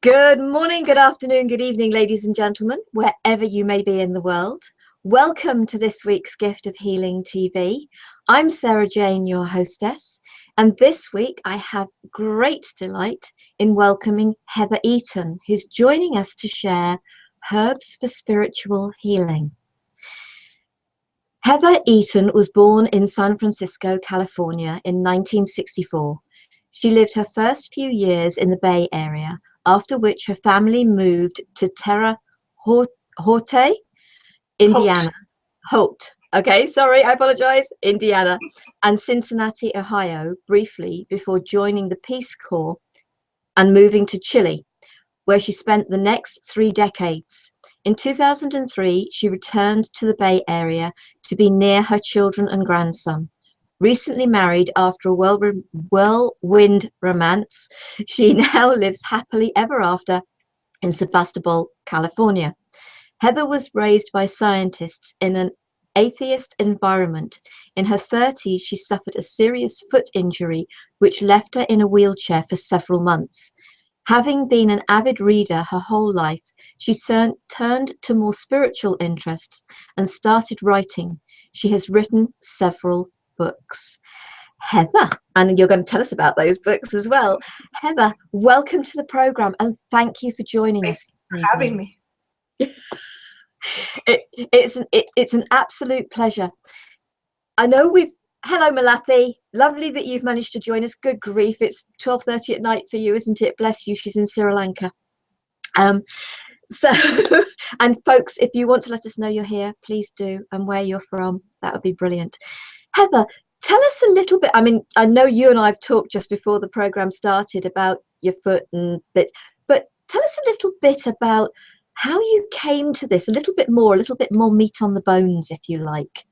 Good morning, good afternoon, good evening, ladies and gentlemen, wherever you may be in the world. Welcome to this week's Gift of Healing TV. I'm Sarah Jane, your hostess, and this week I have great delight in welcoming Heather Eaton, who's joining us to share herbs for spiritual healing. Heather Eaton was born in San Francisco, California in 1964. She lived her first few years in the Bay Area, after which her family moved to Terre Haute, Indiana. Holt. Okay, sorry, I apologize. Indiana. And Cincinnati, Ohio, briefly before joining the Peace Corps and moving to Chile, where she spent the next 3 decades. In 2003, she returned to the Bay Area to be near her children and grandson. Recently married after a whirlwind romance, she now lives happily ever after in Sebastopol, California. Heather was raised by scientists in an atheist environment. In her 30s, she suffered a serious foot injury, which left her in a wheelchair for several months. Having been an avid reader her whole life, she turned to more spiritual interests and started writing. She has written several books. Heather, and you're going to tell us about those books as well. Heather, welcome to the program and thank you for joining us. Thanks for having me. It's an absolute pleasure. I know hello Malathi, lovely that you've managed to join us. Good grief, it's 12:30 at night for you, isn't it? Bless you, she's in Sri Lanka. So, and folks, if you want to let us know you're here, please do, and where you're from, that would be brilliant. Heather, tell us a little bit. I mean, I know you and I have talked just before the program started about your foot and bits, but tell us a little bit about how you came to this, a little bit more meat on the bones, if you like.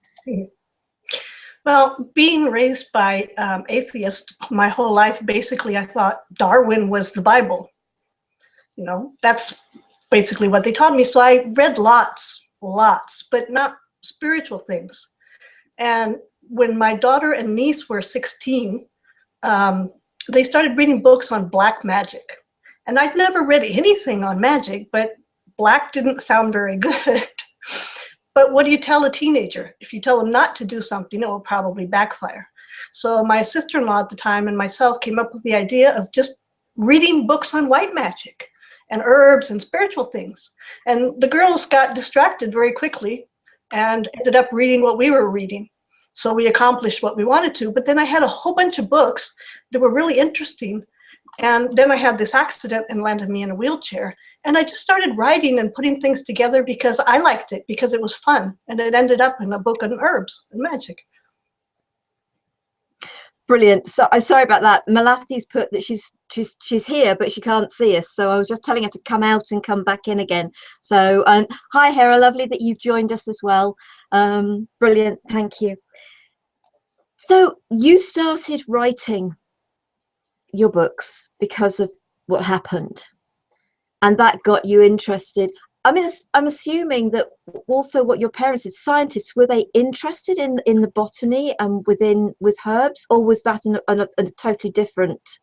Well, being raised by atheists my whole life, basically, I thought Darwin was the Bible. You know, that's basically what they taught me. So I read lots, but not spiritual things. And when my daughter and niece were 16, they started reading books on black magic. And I'd never read anything on magic, but black didn't sound very good. But what do you tell a teenager? If you tell them not to do something, it will probably backfire. So my sister-in-law at the time and myself came up with the idea of just reading books on white magic and herbs and spiritual things. And the girls got distracted very quickly and ended up reading what we were reading. So we accomplished what we wanted to, but then I had a whole bunch of books that were really interesting. And then I had this accident and landed me in a wheelchair. And I just started writing and putting things together because I liked it, because it was fun. And it ended up in a book on herbs and magic. Brilliant. So I'm sorry about that. Malathi's put that she's here, but she can't see us. So I was just telling her to come out and come back in again. So hi, Hera. Lovely that you've joined us as well. Brilliant. Thank you. So you started writing your books because of what happened, and that got you interested. I mean, I'm assuming that also what your parents did, scientists, were they interested in the botany and with herbs, or was that a totally different?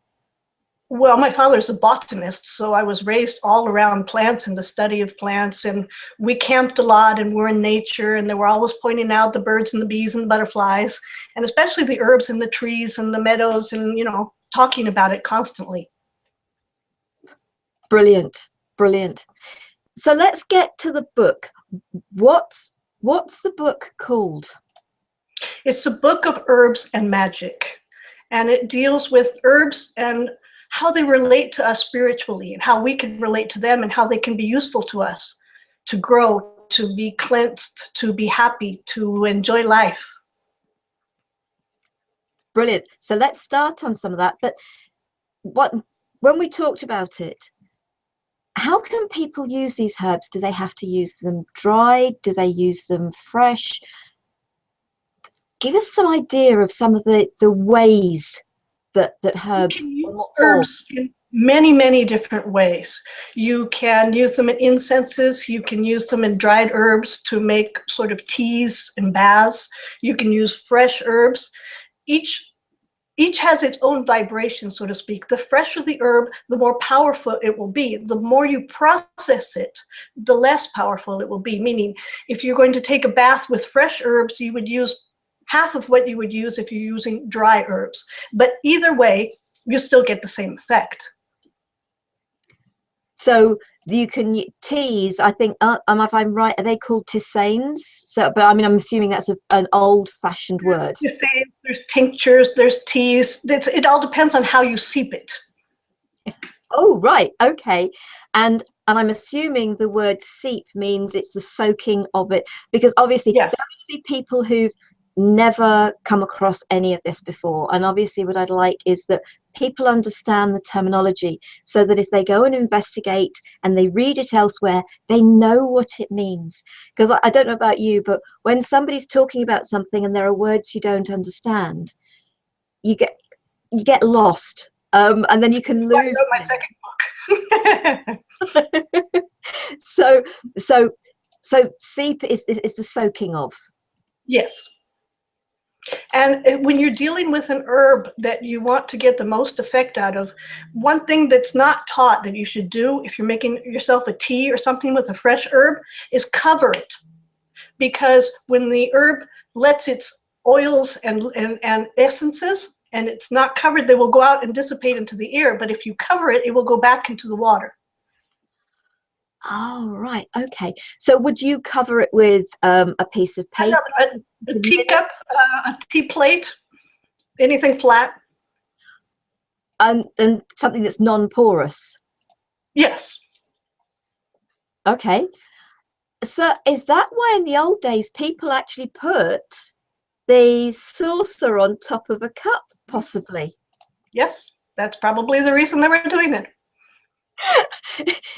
Well, my father's a botanist, so I was raised all around plants and the study of plants, and we camped a lot and were in nature, and they were always pointing out the birds and the bees and the butterflies, and especially the herbs and the trees and the meadows, and, you know, talking about it constantly. Brilliant, brilliant. So let's get to the book. What's the book called? It's a book of herbs and magic, and it deals with herbs and how they relate to us spiritually and how we can relate to them and how they can be useful to us to grow, to be cleansed, to be happy, to enjoy life. Brilliant. So let's start on some of that. But when we talked about it, how can people use these herbs? Do they have to use them dried? Do they use them fresh? Give us some idea of some of the ways that herbs can use herbs in many different ways. You can use them in incenses. You can use them in dried herbs to make sort of teas and baths. You can use fresh herbs. Each each has its own vibration, so to speak. The fresher the herb, the more powerful it will be. The more you process it, the less powerful it will be. Meaning, if you're going to take a bath with fresh herbs, you would use half of what you would use if you're using dry herbs. But either way, you still get the same effect. So you can teas, I think, if I'm right, are they called tisanes? So, but I mean, I'm assuming that's an old-fashioned word. There's tinctures, there's teas. It all depends on how you seep it. Oh, right. Okay. And I'm assuming the word seep means it's the soaking of it, because obviously Yes. there will be people who've never come across any of this before. And obviously what I'd like is that people understand the terminology, so that if they go and investigate and they read it elsewhere, they know what it means. Because I don't know about you, but when somebody's talking about something and there are words you don't understand, you get lost. And then you can lose. I wrote my second book. So seep is the soaking of. Yes. And when you're dealing with an herb that you want to get the most effect out of, one thing that's not taught that you should do if you're making yourself a tea or something with a fresh herb is cover it. Because when the herb lets its oils and essences, and it's not covered, they will go out and dissipate into the air. But if you cover it, it will go back into the water. Oh, right. Okay. So would you cover it with a piece of paper? A teacup, a tea plate, anything flat. And something that's non-porous? Yes. Okay. So is that why in the old days people actually put the saucer on top of a cup, possibly? Yes, that's probably the reason they were doing it.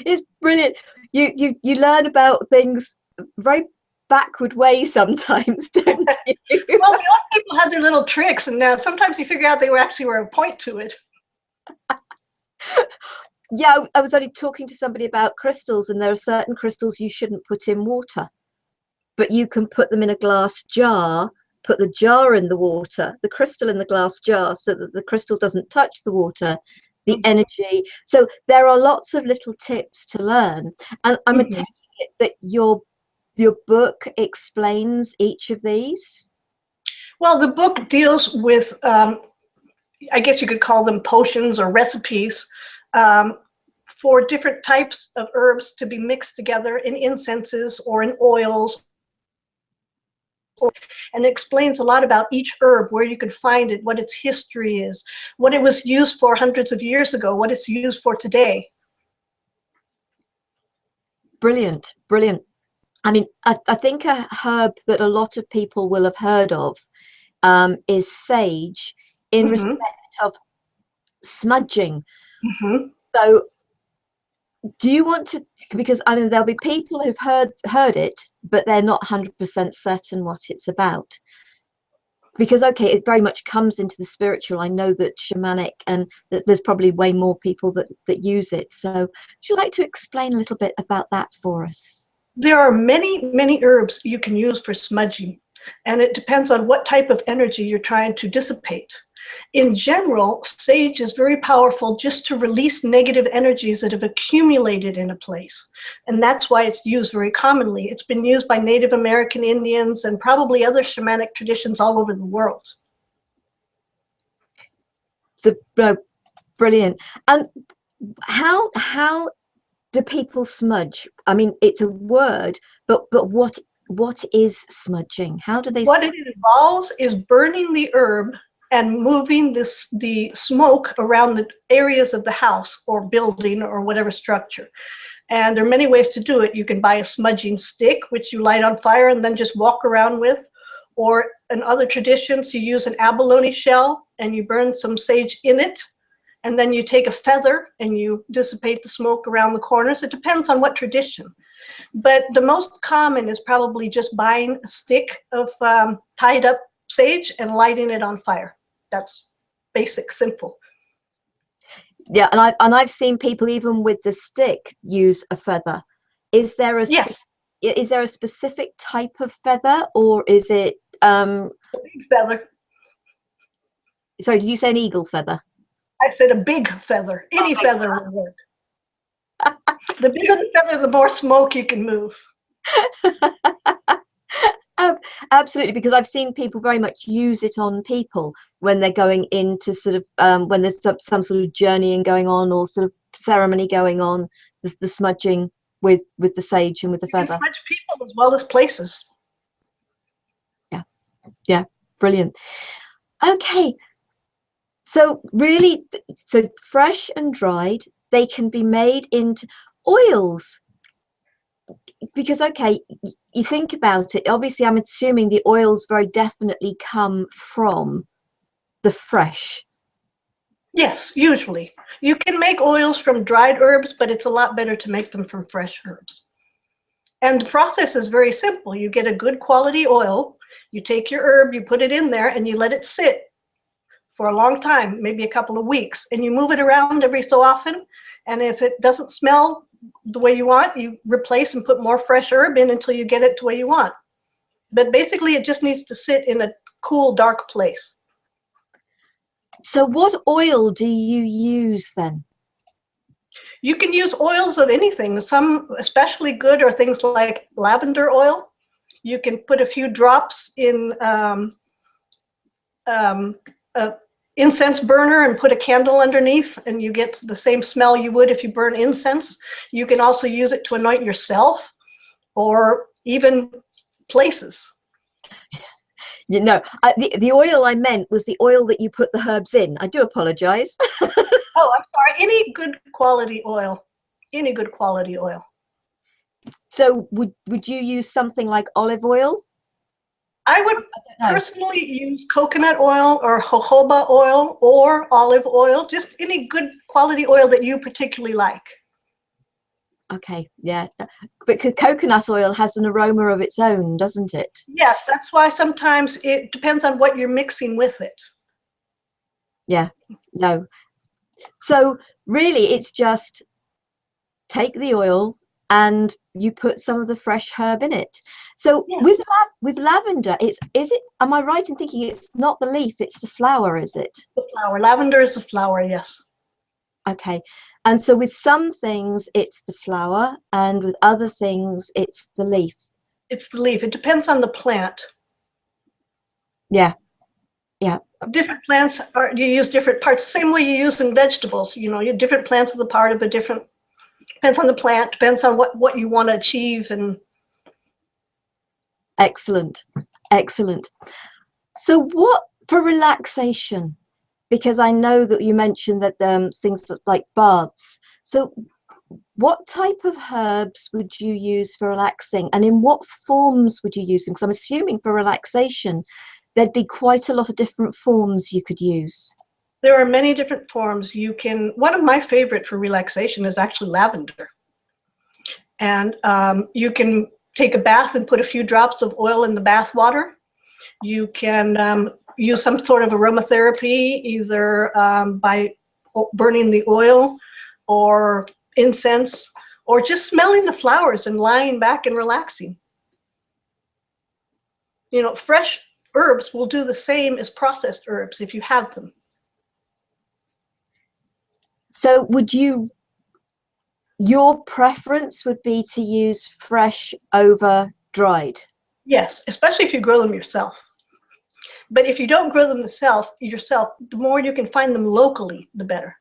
It's brilliant. You learn about things very backward way sometimes, don't you? Well, the old people had their little tricks, and now sometimes you figure out they were a point to it. Yeah, I was only talking to somebody about crystals, and there are certain crystals you shouldn't put in water, but you can put them in a glass jar, put the jar in the water, the crystal in the glass jar, so that the crystal doesn't touch the water, the energy. So there are lots of little tips to learn. And I'm taking it that your book explains each of these. Well, the book deals with, I guess you could call them potions or recipes, for different types of herbs to be mixed together in incenses or in oils. And it explains a lot about each herb, where you can find it, what its history is, what it was used for hundreds of years ago, what it's used for today. Brilliant, brilliant. I mean, I think a herb that a lot of people will have heard of is sage, in respect of smudging. So do you want to, because I mean there'll be people who've heard it, but they're not 100% certain what it's about, because okay, it very much comes into the spiritual. I know that shamanic, and that there's probably way more people that use it. So would you like to explain a little bit about that for us? There are many herbs you can use for smudging, and it depends on what type of energy you're trying to dissipate. In general, sage is very powerful just to release negative energies that have accumulated in a place. And that's why it's used very commonly. It's been used by Native American Indians and probably other shamanic traditions all over the world. So brilliant. And how do people smudge? I mean, it's a word, but what is smudging? How do they? What it involves is burning the herb and moving the smoke around the areas of the house or building or whatever structure. And there are many ways to do it. You can buy a smudging stick, which you light on fire and then just walk around with. Or in other traditions, you use an abalone shell and you burn some sage in it. And then you take a feather and you dissipate the smoke around the corners. It depends on what tradition. But the most common is probably just buying a stick of tied up sage and lighting it on fire. That's basic, simple. Yeah, and I've seen people even with the stick use a feather. Is there a is there a specific type of feather, or is it big feather? Sorry, did you say an eagle feather? I said a big feather. Any feather will work. The bigger the feather, the more smoke you can move. Absolutely, because I've seen people very much use it on people when they're going into sort of when there's some sort of journeying going on or sort of ceremony going on, the smudging with the sage and with the You can feather. smudge people as well as places. Yeah, brilliant. Okay, so really, so fresh and dried, they can be made into oils. Because okay, you think about it, obviously I'm assuming the oils very definitely come from the fresh. Yes, usually. You can make oils from dried herbs, but it's a lot better to make them from fresh herbs. And the process is very simple. You get a good quality oil, you take your herb, you put it in there, and you let it sit for a long time, maybe a couple of weeks, and you move it around every so often. And if it doesn't smell the way you want, you replace and put more fresh herb in until you get it to where you want. But basically, it just needs to sit in a cool, dark place. So what oil do you use then? You can use oils of anything. Some especially good are things like lavender oil. You can put a few drops in a incense burner and put a candle underneath, and you get the same smell you would if you burn incense. You can also use it to anoint yourself or even places. You know, the oil I meant was the oil that you put the herbs in. I do apologize. Oh, I'm sorry. Any good quality oil. Any good quality oil. So would you use something like olive oil? I would personally use coconut oil or jojoba oil or olive oil, just any good quality oil that you particularly like. Okay, yeah, because coconut oil has an aroma of its own, doesn't it? Yes, that's why sometimes it depends on what you're mixing with it. Yeah, no. So really, it's just take the oil and you put some of the fresh herb in it. So Yes. with lavender, is it? Am I right in thinking it's not the leaf, it's the flower, is it? The flower. Lavender is a flower, yes. Okay. And so with some things it's the flower, and with other things it's the leaf. It's the leaf. It depends on the plant. Yeah. Yeah. Different plants you use different parts, the same way you use in vegetables. You know, different plants are the part of a different, depends on the plant, depends on what you want to achieve. And Excellent. Excellent. So what for relaxation? Because I know that you mentioned that things like baths. So what type of herbs would you use for relaxing, and in what forms would you use them? Because I'm assuming for relaxation, there'd be quite a lot of different forms you could use. there are many different forms. You can, one of my favorite for relaxation is actually lavender. And you can take a bath and put a few drops of oil in the bath water. You can use some sort of aromatherapy, either by burning the oil or incense, or just smelling the flowers and lying back and relaxing. You know, fresh herbs will do the same as processed herbs if you have them. So your preference would be to use fresh over dried? Yes, especially if you grow them yourself. But if you don't grow them yourself, the more you can find them locally, the better.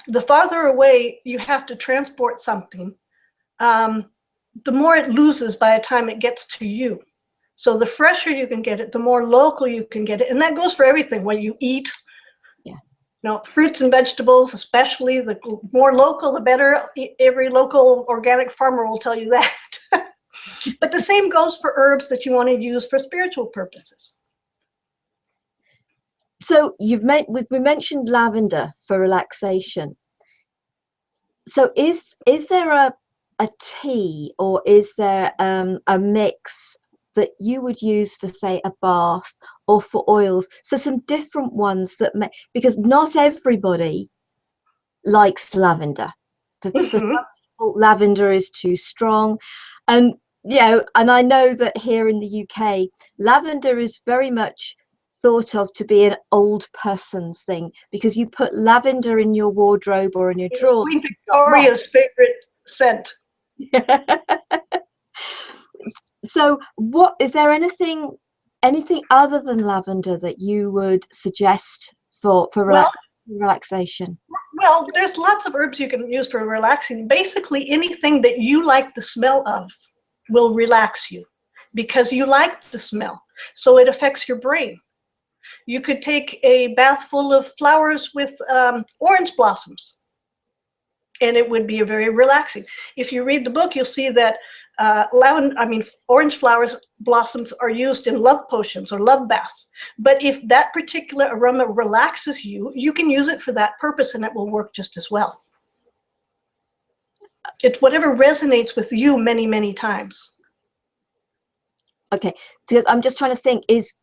The farther away you have to transport something, the more it loses by the time it gets to you. So the fresher you can get it, the more local you can get it. And that goes for everything, what you eat. Yeah. You know, fruits and vegetables, especially, the more local, the better. Every local organic farmer will tell you that. But the same goes for herbs that you want to use for spiritual purposes. So we mentioned lavender for relaxation. So is there a tea, or is there a mix that you would use for, say, a bath or for oils? So some different ones that because not everybody likes lavender. For some people, lavender is too strong, and and I know that here in the UK, lavender is very much thought of to be an old person's thing, because you put lavender in your wardrobe or in your It's drawer. Queen Victoria's favorite scent. So what is there anything other than lavender that you would suggest for Well, relaxation? well, there's lots of herbs you can use for relaxing. Basically, anything that you like the smell of will relax you because you like the smell. So it affects your brain. You could take a bath full of flowers with orange blossoms, and it would be very relaxing. If you read the book, you'll see that orange flowers blossoms are used in love potions or love baths. But if that particular aroma relaxes you, you can use it for that purpose, and it will work just as well. It's whatever resonates with you many, many times. Okay, because I'm just trying to think, is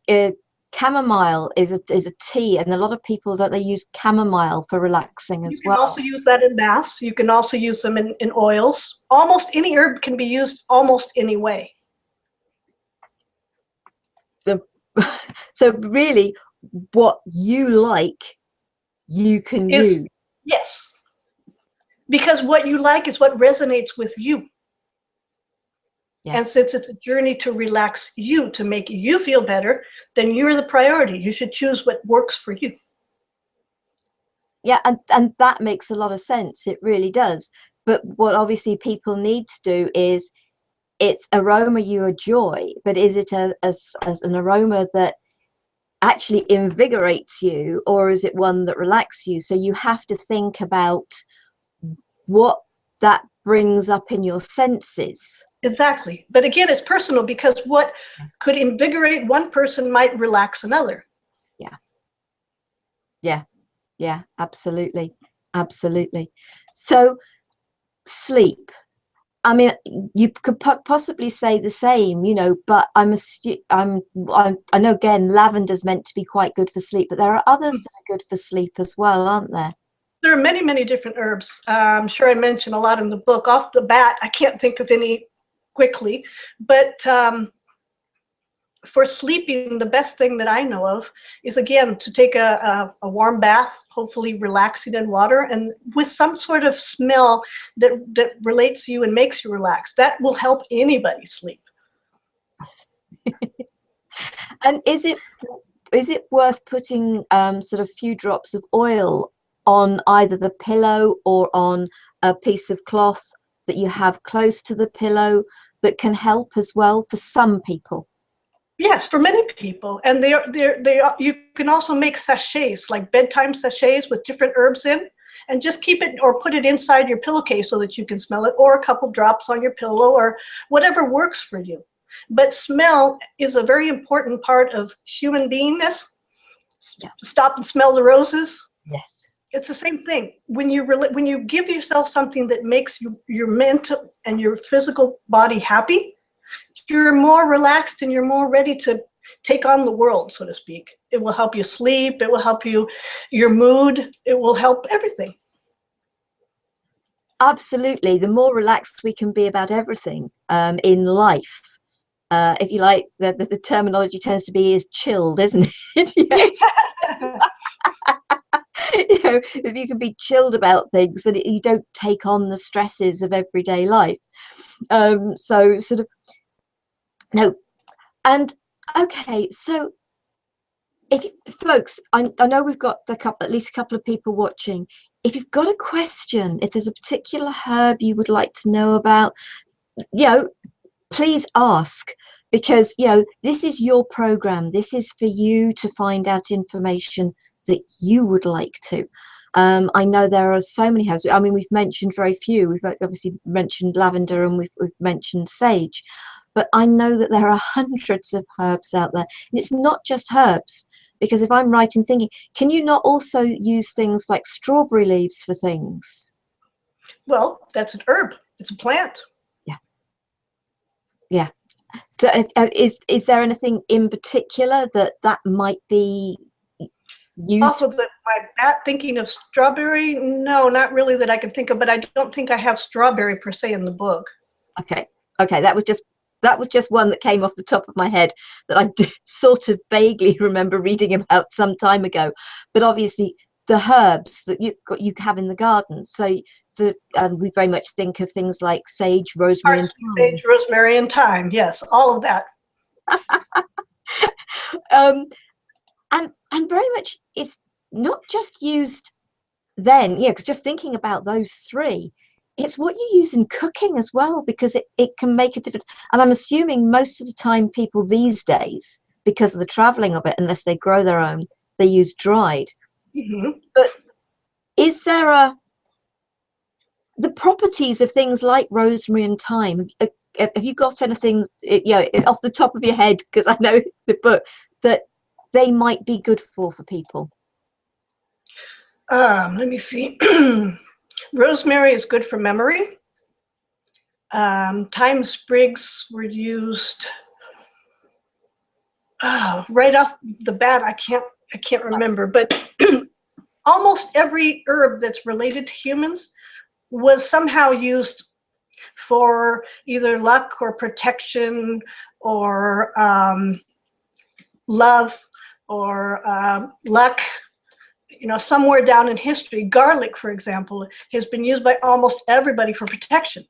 chamomile is a tea, and a lot of people, don't they use chamomile for relaxing as well? You can also use that in baths. You can also use them in oils. Almost any herb can be used almost any way. So really, what you like, you can use. Yes, because what you like is what resonates with you. Yeah. And since it's a journey to relax you, to make you feel better, then you're the priority. You should choose what works for you. Yeah, and that makes a lot of sense. It really does. But what obviously people need to do is, it's aroma you enjoy, but is it as an aroma that actually invigorates you, or is it one that relaxes you? So you have to think about what that brings up in your senses. Exactly. But again, it's personal, because what could invigorate one person might relax another. Yeah. Yeah. Yeah, absolutely. Absolutely. So sleep. I mean, you could possibly say the same, you know, but I know again, lavender's meant to be quite good for sleep, but there are others that are good for sleep as well, aren't there? There are many, many different herbs. I'm sure I mentioned a lot in the book. Off the bat, I can't think of any quickly, but for sleeping, the best thing that I know of is, again, to take a warm bath, hopefully relaxing in water, and with some sort of smell that relates to you and makes you relax. That will help anybody sleep. And is it worth putting sort of few drops of oil on either the pillow or on a piece of cloth that you have close to the pillow that can help as well for some people? Yes, for many people. And you can also make sachets, like bedtime sachets with different herbs in, and just keep it or put it inside your pillowcase so that you can smell it, or a couple drops on your pillow, or whatever works for you. But smell is a very important part of human beingness. Yeah. Stop and smell the roses. Yes. It's the same thing. When you give yourself something that makes your mental and your physical body happy, you're more relaxed and you're more ready to take on the world, so to speak. It will help you sleep. It will help your mood. It will help everything. Absolutely. The more relaxed we can be about everything in life, if you like, the terminology tends to be is chilled, isn't it? Yes. You know, if you can be chilled about things, then you don't take on the stresses of everyday life. So sort of, no. And okay, so if folks, I know we've got at least a couple of people watching. If you've got a question, if there's a particular herb you would like to know about, you know, please ask, because, you know, this is your program. This is for you to find out information that you would like to. I know there are so many herbs. I mean, we've mentioned very few. We've obviously mentioned lavender, and we've mentioned sage, but I know that there are hundreds of herbs out there. And it's not just herbs, because if I'm right in thinking, can you not also use things like strawberry leaves for things? Well, that's an herb. It's a plant. Yeah. Yeah. So is there anything in particular that might be used? Off of my bat, thinking of strawberry, no, not really that I can think of, but I don't think I have strawberry per se in the book. Okay, that was just that was just one that came off the top of my head that sort of vaguely remember reading about some time ago. But obviously, the herbs that you have in the garden. So we very much think of things like sage, rosemary, and Parsley, thyme. sage, rosemary, and thyme. Yes, all of that. Um, and very much it's not just used then, yeah, because just thinking about those three, it's what you use in cooking as well, because it can make a difference. And I'm assuming most of the time people these days, because of the traveling of it, unless they grow their own, they use dried. Mm-hmm. But is there the properties of things like rosemary and thyme? Have you got anything, off the top of your head, because I know the book, that they might be good for people? Let me see. Rosemary is good for memory. Thyme sprigs were used right off the bat. I can't remember, but almost every herb that's related to humans was somehow used for either luck or protection or love or luck. Somewhere down in history, garlic, for example, has been used by almost everybody for protection.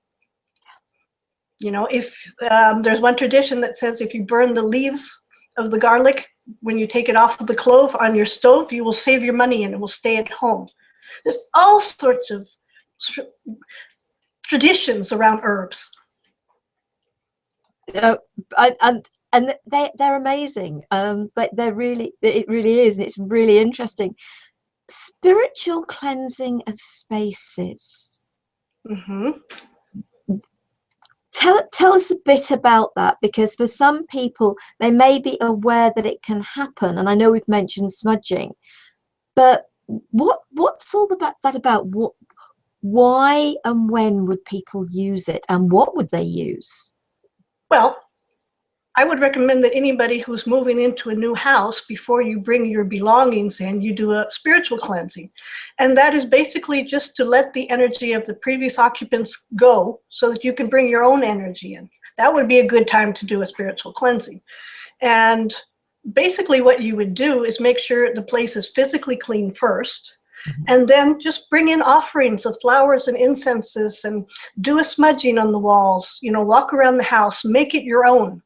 If there's one tradition that says if you burn the leaves of the garlic, when you take it off of the clove on your stove, you will save your money and it will stay at home. There's all sorts of traditions around herbs. And they're amazing. But it really is, and it's really interesting. Spiritual cleansing of spaces. Mm-hmm. Tell us a bit about that, because for some people they may be aware that it can happen, and I know we've mentioned smudging, but what's all that about? Why and when would people use it, and what would they use? Well, I would recommend that anybody who's moving into a new house, before you bring your belongings in, you do a spiritual cleansing. And that is basically just to let the energy of the previous occupants go so that you can bring your own energy in. That would be a good time to do a spiritual cleansing. And basically what you would do is make sure the place is physically clean first, and then just bring in offerings of flowers and incenses and do a smudging on the walls, walk around the house, make it your own.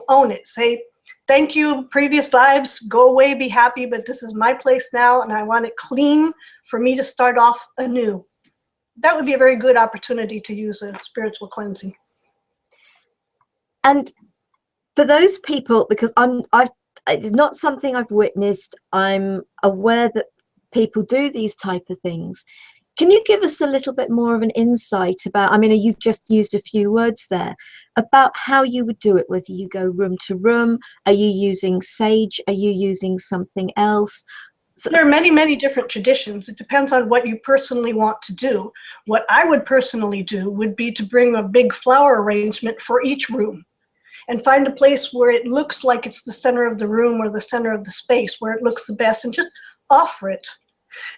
Own it. Say, thank you, previous vibes, go away, be happy, but this is my place now, and I want it clean for me to start off anew. That would be a very good opportunity to use a spiritual cleansing. And for those people, because it's not something I've witnessed, I'm aware that people do these type of things. Can you give us a little bit more of an insight about, I mean, you've just used a few words there, about how you would do it, whether you go room to room, are you using sage, are you using something else? There are many, many different traditions. It depends on what you personally want to do. What I would personally do would be to bring a big flower arrangement for each room and find a place where it looks like it's the center of the room or the center of the space, where it looks the best, and just offer it.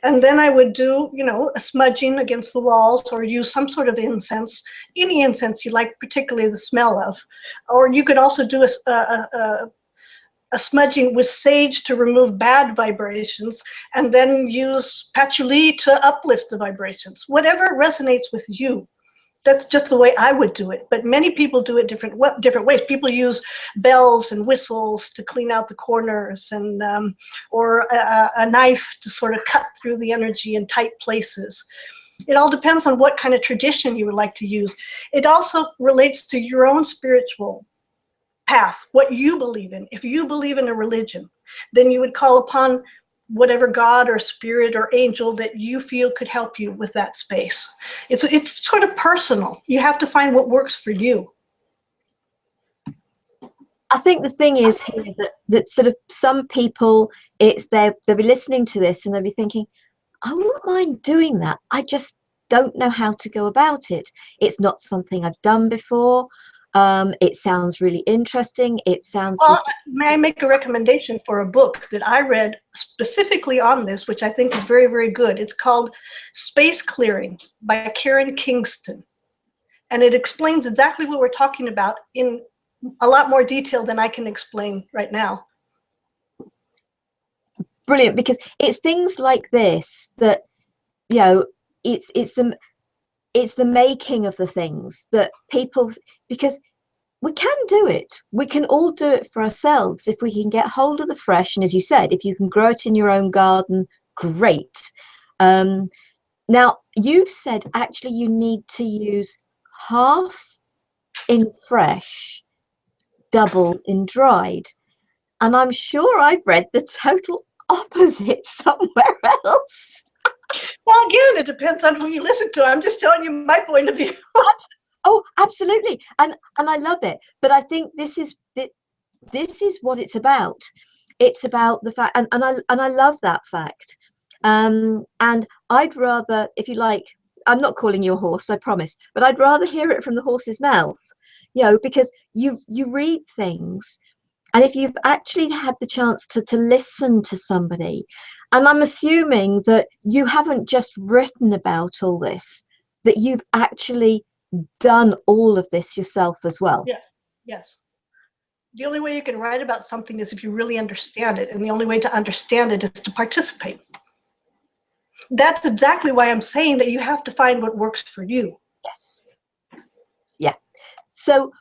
And then I would do, a smudging against the walls, or use some sort of incense, any incense you like, particularly the smell of. Or you could also do a smudging with sage to remove bad vibrations, and then use patchouli to uplift the vibrations. Whatever resonates with you. That's just the way I would do it. But many people do it different ways. People use bells and whistles to clean out the corners, and or a knife to sort of cut through the energy in tight places. It all depends on what kind of tradition you would like to use. It also relates to your own spiritual path, what you believe in. If you believe in a religion, then you would call upon whatever God or spirit or angel that you feel could help you with that space. It's sort of personal. You have to find what works for you. I think the thing is here that sort of some people, they'll be listening to this and they'll be thinking, I wouldn't mind doing that. I just don't know how to go about it. It's not something I've done before. It sounds really interesting. It sounds Well, may I make a recommendation for a book that I read specifically on this, which I think is very, very good. It's called Space Clearing by Karen Kingston. And it explains exactly what we're talking about in a lot more detail than I can explain right now. Brilliant, because it's things like this that, you know, it's the making of the things that people, because we can do it. We can all do it for ourselves if we can get hold of the fresh. And as you said, if you can grow it in your own garden, great. Now, you've said actually you need to use half in fresh, double in dried. And I'm sure I've read the total opposite somewhere else. Well, again, it depends on who you listen to. I'm just telling you my point of view. Oh, absolutely. And I love it. But I think this is what it's about. It's about the fact, and I love that fact. And I'd rather, if you like, I'm not calling you a horse, I promise, but I'd rather hear it from the horse's mouth, you know, because you read things, and if you've actually had the chance to listen to somebody, and I'm assuming that you haven't just written about all this, that you've actually done all of this yourself as well. Yes, yes. The only way you can write about something is if you really understand it, and the only way to understand it is to participate. That's exactly why I'm saying that you have to find what works for you. Yes. Yeah. So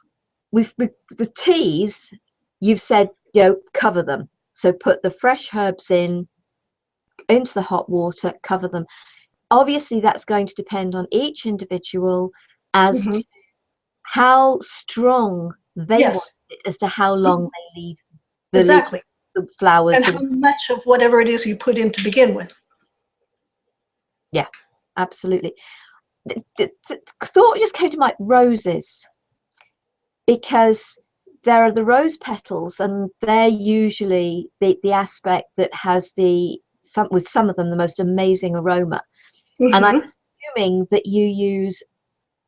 with the teas, you've said, you know, cover them. So put the fresh herbs into the hot water, cover them. Obviously, that's going to depend on each individual as to how strong they want it, as to how long they leave the flowers. And how much of whatever it is you put in to begin with. Yeah, absolutely. The thought just came to mind, roses, because there are the rose petals, and they're usually the aspect that has with some of them the most amazing aroma. And I'm assuming that you use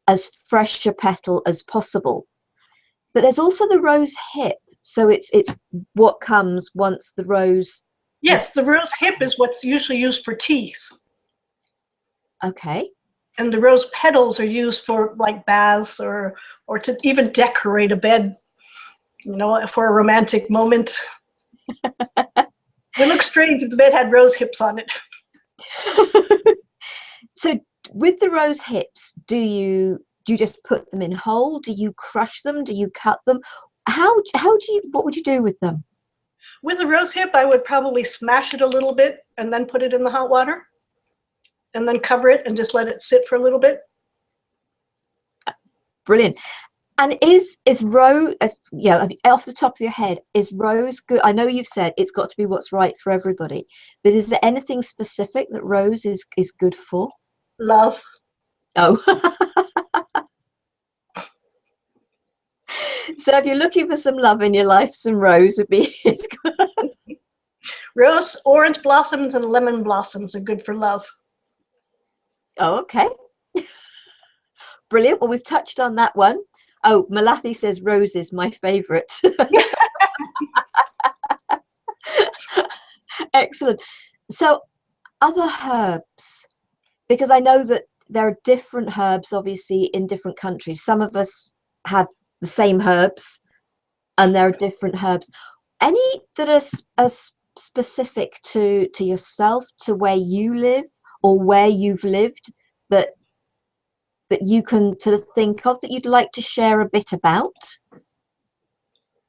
as fresh a petal as possible. But there's also the rose hip, so it's what comes once the rose. Yes, the rose hip is what's usually used for teas. Okay. And the rose petals are used for like baths or to even decorate a bed, you know, for a romantic moment. It looks strange if the bed had rose hips on it. So with the rose hips, do you just put them in whole? Do you crush them? Do you cut them? What would you do with them? With a rose hip, I would probably smash it a little bit and then put it in the hot water and then cover it and just let it sit for a little bit. Brilliant. And is rose, off the top of your head, is rose good? I know you've said it's got to be what's right for everybody, but is there anything specific that rose is good for? Love. Oh. So if you're looking for some love in your life, some rose would be it's good. Rose, orange blossoms, and lemon blossoms are good for love. Oh, okay. Brilliant. Well, we've touched on that one. Oh, Malathi says rose is my favorite. Excellent. So other herbs, because I know that there are different herbs, obviously, in different countries. Some of us have the same herbs, and there are different herbs. Any that are specific to yourself, to where you live, or where you've lived, that you can sort of think of that you'd like to share a bit about?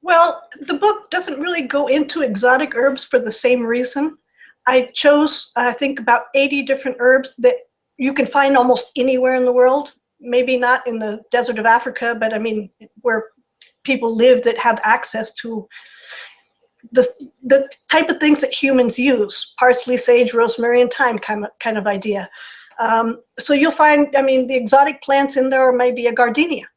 Well, the book doesn't really go into exotic herbs for the same reason. I chose, I think, about 80 different herbs that you can find almost anywhere in the world. Maybe not in the desert of Africa, but I mean, where people live that have access to the type of things that humans use: parsley, sage, rosemary, and thyme kind of idea. So you'll find, I mean, the exotic plants in there may be a gardenia,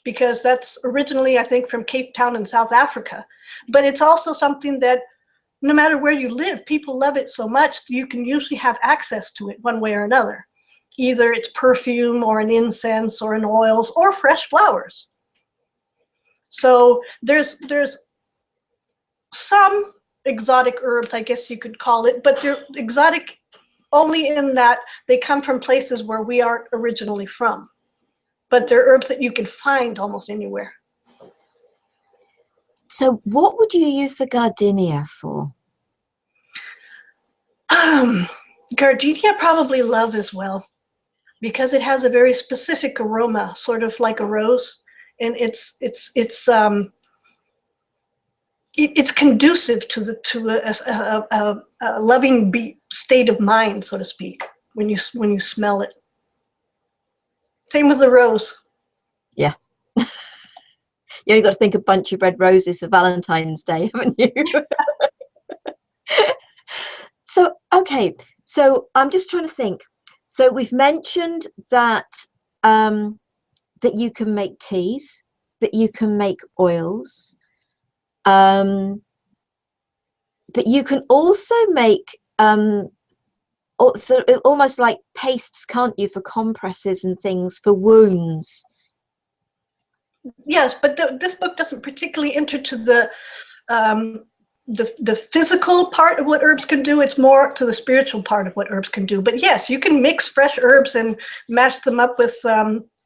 because that's originally, I think, from Cape Town in South Africa. But it's also something that no matter where you live, people love it so much, you can usually have access to it one way or another. Either it's perfume or an incense or in oils or fresh flowers. So there's some exotic herbs, I guess you could call it, but they're exotic only in that they come from places where we aren't originally from. but they're herbs that you can find almost anywhere. So what would you use the gardenia for? Gardenia probably love as well, because it has a very specific aroma, sort of like a rose, and it's conducive to a loving state of mind, so to speak, when you smell it. Same with the rose. Yeah. You only got to think a bunch of red roses for Valentine's Day, haven't you? So, okay. So I'm just trying to think. So we've mentioned that that you can make teas, that you can make oils, that you can also make almost like pastes, can't you, for compresses and things for wounds? Yes, but this book doesn't particularly enter to the physical part of what herbs can do. It's more to the spiritual part of what herbs can do. But yes, you can mix fresh herbs and mash them up with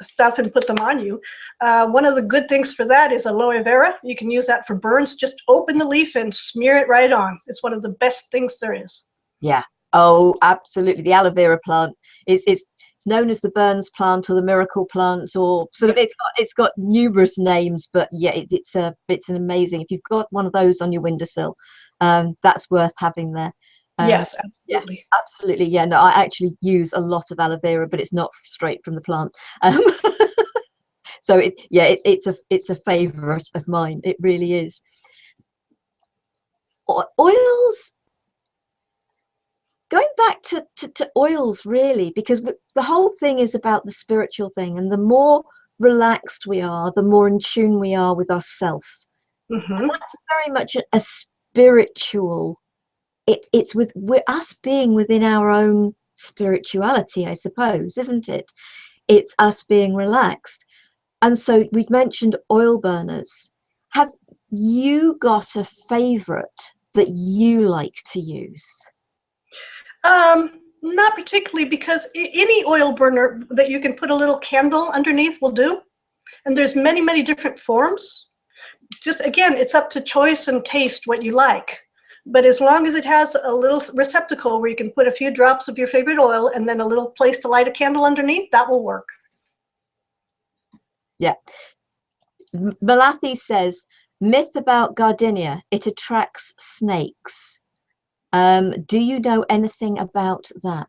stuff and put them on you. One of the good things for that is aloe vera. You can use that for burns. Just open the leaf and smear it right on. It's one of the best things there is. Yeah. Oh, absolutely. The aloe vera plant is it's known as the Burns plant or the miracle plant, or sort of it's got numerous names, but yeah, it's an amazing. If you've got one of those on your windowsill, that's worth having there. Yes, absolutely. Yeah, absolutely. Yeah, no, I actually use a lot of aloe vera, but it's not straight from the plant. So it's a favorite of mine. It really is. Oils. Going back to oils, really, because the whole thing is about the spiritual thing, and the more relaxed we are, the more in tune we are with ourselves. Mm-hmm. And that's very much a spiritual. It's with us being within our own spirituality, I suppose, isn't it? It's us being relaxed. And so we've mentioned oil burners. Have you got a favorite that you like to use? Not particularly, because any oil burner that you can put a little candle underneath will do. And there's many, many different forms. Just again, it's up to choice and taste what you like. But as long as it has a little receptacle where you can put a few drops of your favorite oil and then a little place to light a candle underneath, that will work. Yeah. Malathi says, myth about gardenia, it attracts snakes. Do you know anything about that?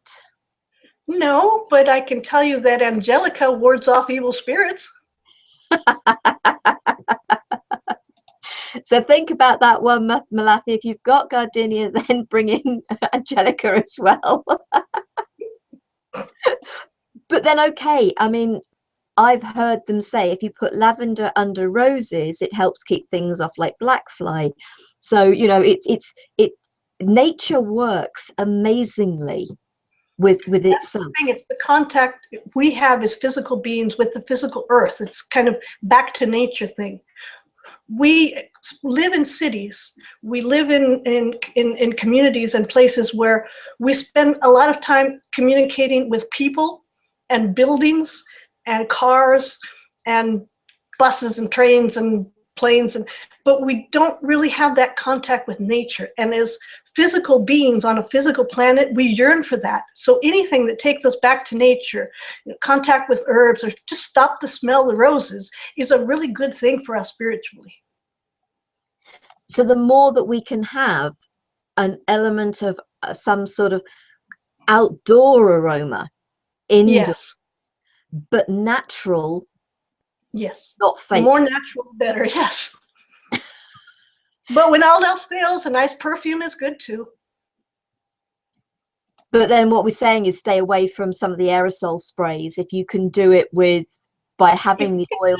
No, but I can tell you that angelica wards off evil spirits. So think about that one, Malathi. If you've got gardenia, then bring in angelica as well. But then, okay, I mean, I've heard them say if you put lavender under roses, it helps keep things off like black fly. So, you know, nature works amazingly with itself. It's the contact we have as physical beings with the physical earth. It's kind of back to nature thing. We live in cities. We live in communities and places where we spend a lot of time communicating with people and buildings and cars and buses and trains and planes, but we don't really have that contact with nature. And as physical beings on a physical planet, we yearn for that. So anything that takes us back to nature, contact with herbs, or just stop the smell of the roses, is a really good thing for us spiritually. So the more that we can have an element of some sort of outdoor aroma, indoors, yes, but natural. Yes, not fake. The more natural, the better. Yes. But when all else fails, a nice perfume is good too. But then what we're saying is stay away from some of the aerosol sprays. If you can do it by having the oil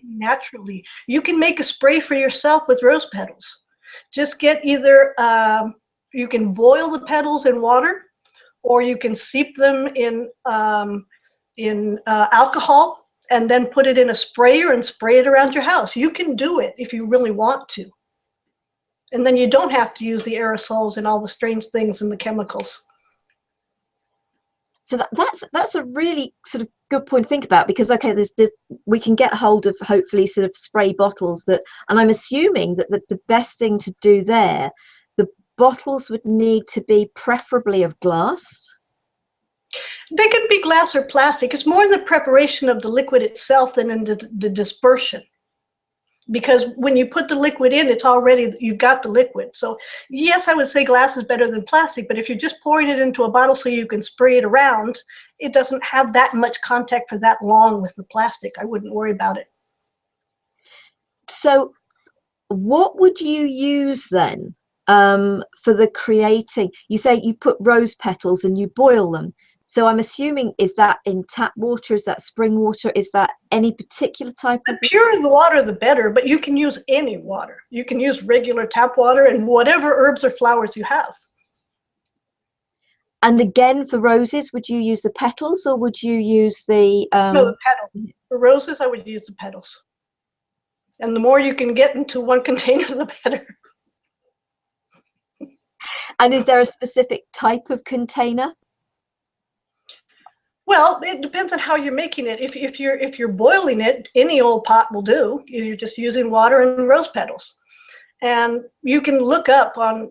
naturally, you can make a spray for yourself with rose petals. Just get either you can boil the petals in water, or you can steep them in alcohol and then put it in a sprayer and spray it around your house. You can do it if you really want to. And then you don't have to use the aerosols and all the strange things and the chemicals. So that's a really sort of good point to think about, because okay, there's we can get hold of hopefully sort of spray bottles that, and I'm assuming that the best thing to do there, the bottles would need to be preferably of glass. They could be glass or plastic. It's more in the preparation of the liquid itself than in the dispersion. Because when you put the liquid in, it's already, you've got the liquid. So yes, I would say glass is better than plastic, but if you're just pouring it into a bottle so you can spray it around, it doesn't have that much contact for that long with the plastic. I wouldn't worry about it. So what would you use then for the creating? You say you put rose petals and you boil them. So I'm assuming, is that in tap water? Is that spring water? Is that any particular type of? The purer the water, the better, but you can use any water. You can use regular tap water and whatever herbs or flowers you have. And again, for roses, would you use the petals or would you use the? No, the petals. For roses, I would use the petals. And the more you can get into one container, the better. And is there a specific type of container? Well, it depends on how you're making it. If you're boiling it, any old pot will do. You're just using water and rose petals, and you can look up on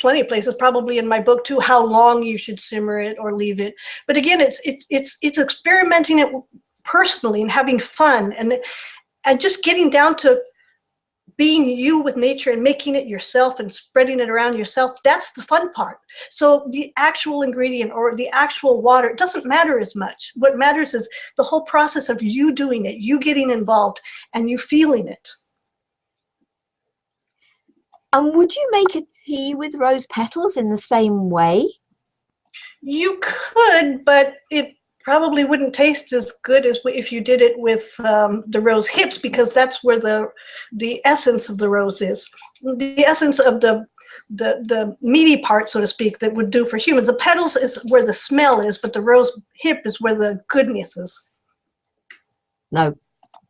plenty of places, probably in my book too, how long you should simmer it or leave it. But again, it's experimenting it personally and having fun, and just getting down to being you with nature and making it yourself and spreading it around yourself. That's the fun part. So the actual ingredient or the actual water, it doesn't matter as much. What matters is the whole process of you doing it, you getting involved, and you feeling it. And would you make a tea with rose petals in the same way? You could, but it probably wouldn't taste as good as if you did it with the rose hips, because that's where the essence of the rose is. The essence of the meaty part, so to speak, that would do for humans. The petals is where the smell is, but the rose hip is where the goodness is. No,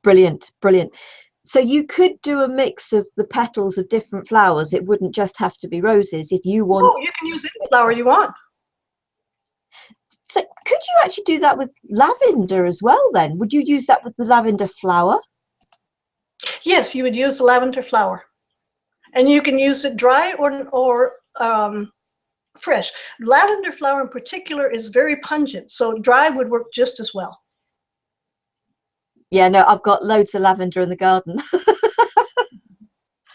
brilliant, brilliant. So you could do a mix of the petals of different flowers. It wouldn't just have to be roses if you want. Oh, you can use any flower you want. So could you actually do that with lavender as well then? Would you use that with the lavender flower? Yes, you would use the lavender flower. And you can use it dry or fresh. Lavender flower in particular is very pungent, so dry would work just as well. Yeah, no, I've got loads of lavender in the garden.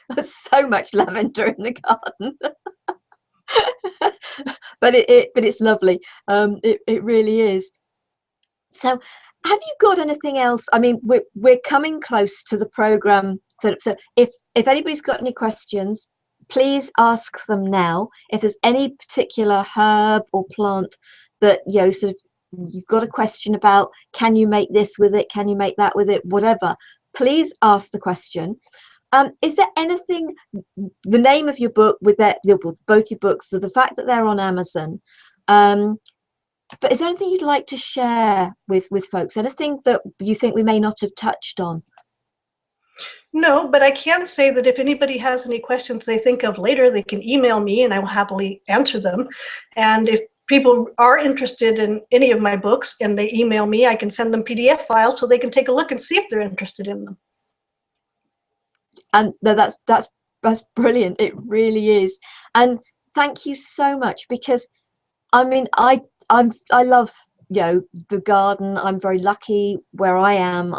There's so much lavender in the garden. but it's lovely. It really is. So have you got anything else? I mean, we're coming close to the program, so if anybody's got any questions, please ask them now. If there's any particular herb or plant that sort of you've got a question about, can you make this with it, can you make that with it, whatever, please ask the question. Is there anything, the name of your book, with both your books, the fact that they're on Amazon, but is there anything you'd like to share with folks? Anything that you think we may not have touched on? No, but I can say that if anybody has any questions they think of later, they can email me and I will happily answer them. And if people are interested in any of my books and they email me, I can send them PDF files so they can take a look and see if they're interested in them. And no, that's brilliant. It really is. And thank you so much, because I mean, I love the garden. I'm very lucky where I am.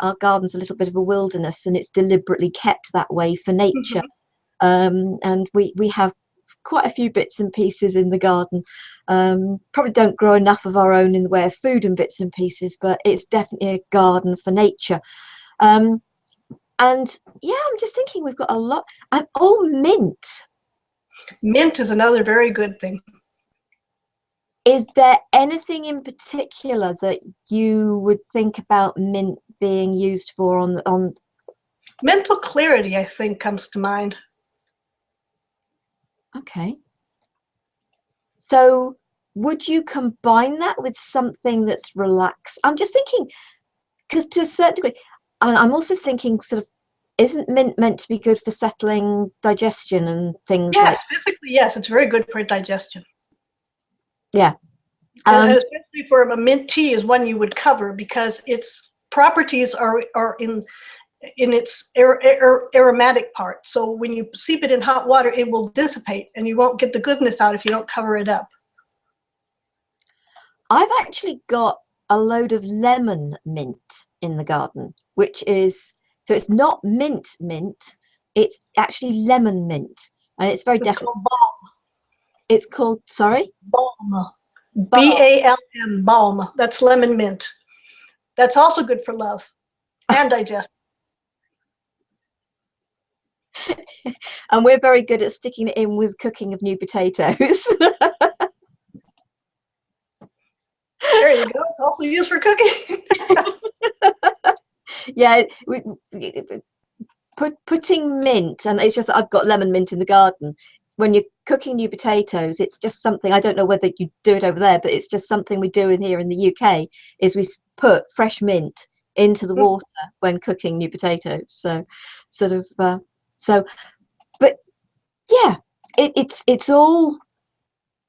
Our garden's a little bit of a wilderness, and it's deliberately kept that way for nature. And we have quite a few bits and pieces in the garden. Probably don't grow enough of our own in the way of food and bits and pieces, but it's definitely a garden for nature. And yeah, I'm just thinking we've got a lot. Mint. Mint is another very good thing. Is there anything in particular that you would think about mint being used for on mental clarity, I think, comes to mind. Okay. So would you combine that with something that's relaxed? I'm just thinking, because to a certain degree, I'm also thinking sort of, isn't mint meant to be good for settling digestion and things? Yes, physically, yes, it's very good for digestion. Yeah. And especially for a mint tea is one you would cover because its properties are in its aromatic part. So when you steep it in hot water, it will dissipate and you won't get the goodness out if you don't cover it up. I've actually got a load of lemon mint in the garden, which is, so it's not mint, it's actually lemon mint. And it's very definitely. It's called, sorry? Balm. B-A-L-M, balm. That's lemon mint. That's also good for love and digestion. And we're very good at sticking it in with cooking of new potatoes. There you go. It's also used for cooking. Yeah, putting mint, and it's just that I've got lemon mint in the garden. When you're cooking new potatoes, it's just something, I don't know whether you do it over there, but it's just something we do in here in the UK, is we put fresh mint into the water when cooking new potatoes. So sort of, but yeah, it's all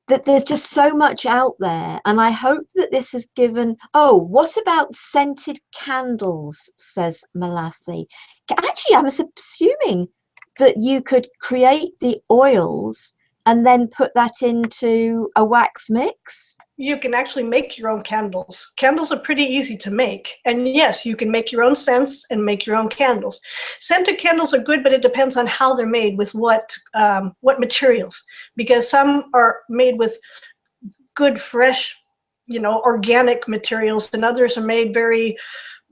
that there's just so much out there, and I hope that this has given. Oh, what about scented candles, says Malathi. Actually, I'm assuming that you could create the oils and then put that into a wax mix. You can actually make your own candles. Candles are pretty easy to make. And yes, you can make your own scents and make your own candles. Scented candles are good, but it depends on how they're made, with what materials. Because some are made with good, fresh, organic materials, and others are made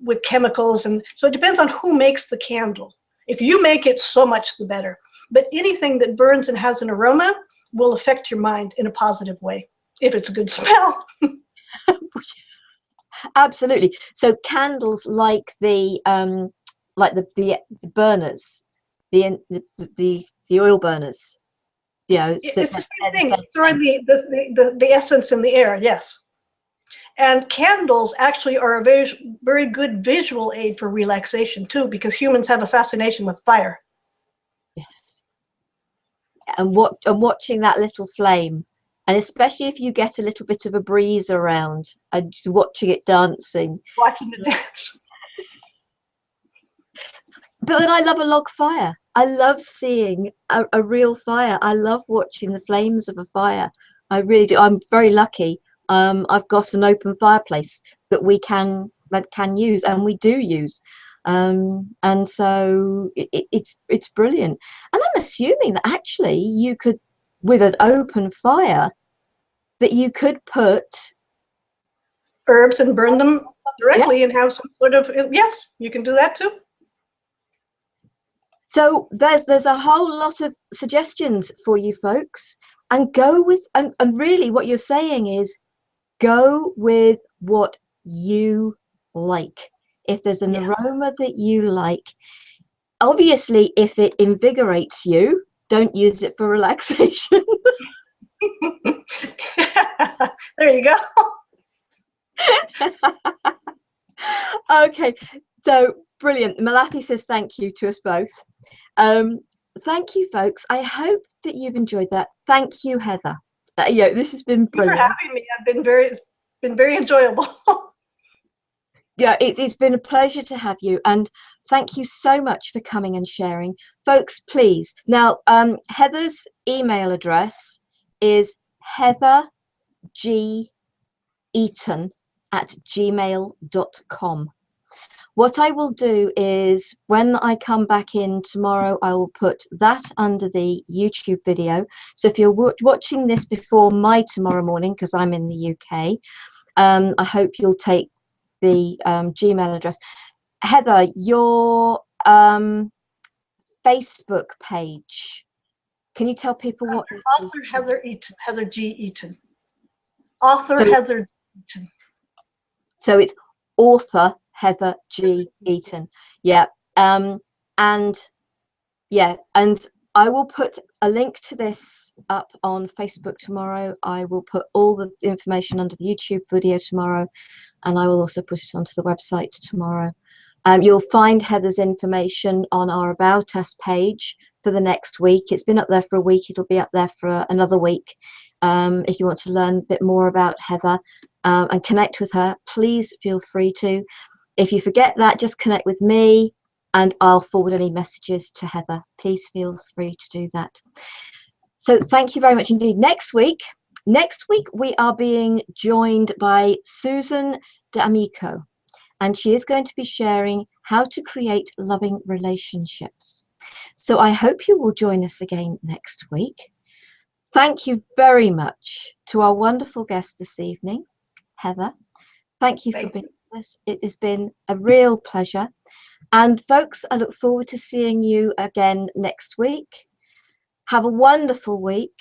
with chemicals. And so it depends on who makes the candle. If you make it, so much the better. But anything that burns and has an aroma will affect your mind in a positive way, if it's a good smell. Absolutely. So candles like the burners, the oil burners. It's the same thing. It's throwing the essence in the air. Yes. And candles actually are a very, very good visual aid for relaxation too, because humans have a fascination with fire. Yes. And watching that little flame, and especially if you get a little bit of a breeze around, and just watching it dancing. Watching it dance. But then I love a log fire. I love seeing a real fire. I love watching the flames of a fire. I really do. I'm very lucky. I've got an open fireplace that we can use, and we do use, and so it's brilliant. And I'm assuming that actually you could, with an open fire, that you could put herbs and burn them directly, and have some sort of, yes, you can do that too. So there's a whole lot of suggestions for you folks, and go with, and really what you're saying is, go with what you like. If there's an aroma that you like, obviously if it invigorates you, don't use it for relaxation. There you go. Okay, so brilliant. Malathi says thank you to us both. Thank you, folks. I hope that you've enjoyed that. Thank you, Heather. This has been brilliant. Thanks for having me. It's been very enjoyable. Yeah, it's been a pleasure to have you, and thank you so much for coming and sharing. Folks, please. Now, Heather's email address is heathergeaton@gmail.com. What I will do is, when I come back in tomorrow, I will put that under the YouTube video. So if you're watching this before my tomorrow morning, because I'm in the UK, I hope you'll take the Gmail address. Heather, your Facebook page, can you tell people what? Author Heather Eaton, Heather G. Eaton. Author Heather Eaton. So it's author Heather G. Eaton. Yeah. And I will put a link to this up on Facebook tomorrow. I will put all the information under the YouTube video tomorrow, and I will also put it onto the website tomorrow. You'll find Heather's information on our About Us page for the next week. It's been up there for a week. It'll be up there for another week. If you want to learn a bit more about Heather and connect with her, please feel free to. If you forget that, just connect with me and I'll forward any messages to Heather. Please feel free to do that. So thank you very much indeed. Next week we are being joined by Susan D'Amico, and she is going to be sharing how to create loving relationships. So I hope you will join us again next week. Thank you very much to our wonderful guest this evening, Heather. Thank you for being with us. It has been a real pleasure. And folks, I look forward to seeing you again next week. Have a wonderful week.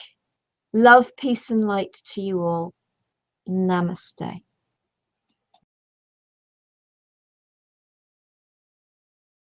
Love, peace, and light to you all. Namaste.